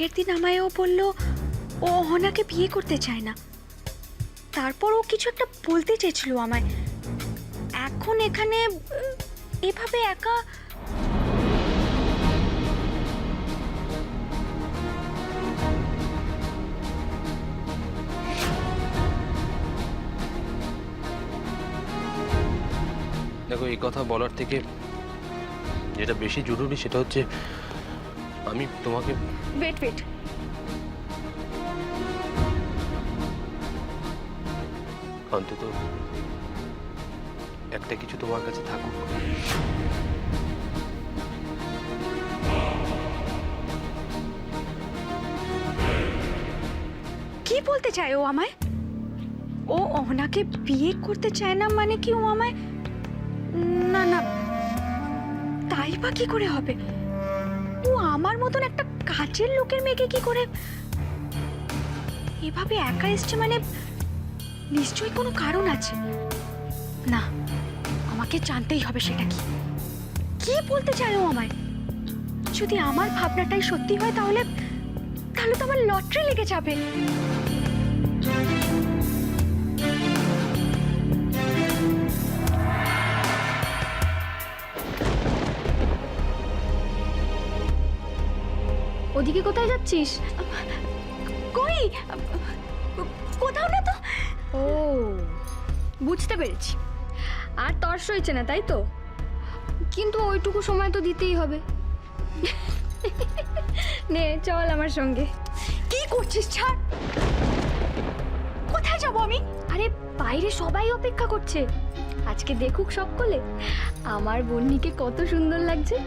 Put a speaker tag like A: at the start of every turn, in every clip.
A: বিয়ের দিন আমায়ও বলল ও অহনাকে বিয়ে করতে চায় না। তারপর ও কিছু একটা বলতে চেয়েছিল আমায়। এখন এখানে এভাবে একা
B: দেখো, এই কথা বলার থেকে যেটা বেশি জরুরি সেটা হচ্ছে আমি তোমাকে
A: ওয়েট ওয়েট,
B: অন্তত একটা কিছু তোমার কাছে থাকুক।
A: কি বলতে চায় ও আমায়? ও অহনাকে বিয়ে করতে চায় না মানে কি ও আমায়? না না, তাই বা কি করে হবে? ও আমার মতন একটা কাজের লোকের মেয়েকে কি করে এভাবে একা এসছে? মানে নিশ্চয়ই কোনো কারণ আছে। না, আমাকে জানতেই হবে সেটা কি। কি বলতে চায় ও আমায়? যদি আমার ভাবনাটাই সত্যি হয় তাহলে তাহলে তো আমার লটারি লেগে যাবে।
C: ওদিকে কোথায় যাচ্ছিস?
A: কই, কোথাও না তো।
C: ও, বুঝতে পেরেছি। আর তর্স হয়েছে না তাই তো? কিন্তু ওইটুকু সময় তো দিতেই হবে। নে চল আমার সঙ্গে।
A: কি করছিস? ছাড়। কোথায় যাবো আমি?
C: আরে বাইরে সবাই অপেক্ষা করছে। আজকে দেখুক সকলে আমার বন্নিকে কত সুন্দর লাগছে।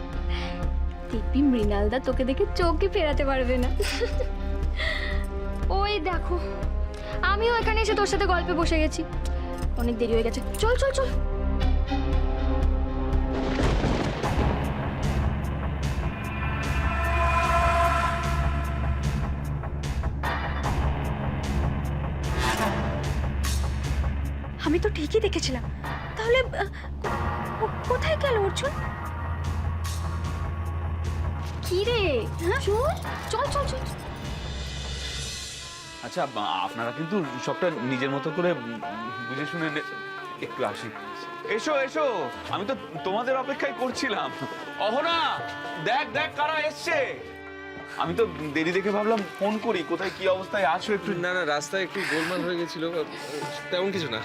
C: দেখবি মৃণালদা তোকে দেখে চোখই ফেরাতে পারবে না। ওই দেখো, আমিও এখানে এসে তোর সাথে গল্পে বসে গেছি। অনেক দেরি হয়ে গেছে, চল চল চল।
A: আমি তো ঠিকই দেখেছিলাম। তাহলে কোথায় গেল অর্জুন?
C: কি রে? চল চল চল চল।
D: আচ্ছা, আপনারা কিন্তু সবটা নিজের মতো করে বুঝে শুনে একটু আসি। এসো এসো, আমি তো তোমাদের অপেক্ষায় করছিলাম। অহনা, দেখ দেখ কারা এসছে। আমি তো দেরি দেখে ভাবলাম ফোন করি, কোথায় কি অবস্থায় আছো একটু।
B: না না, রাস্তায় একটু গোলমাল হয়ে গেছিল, তেমন কিছু না।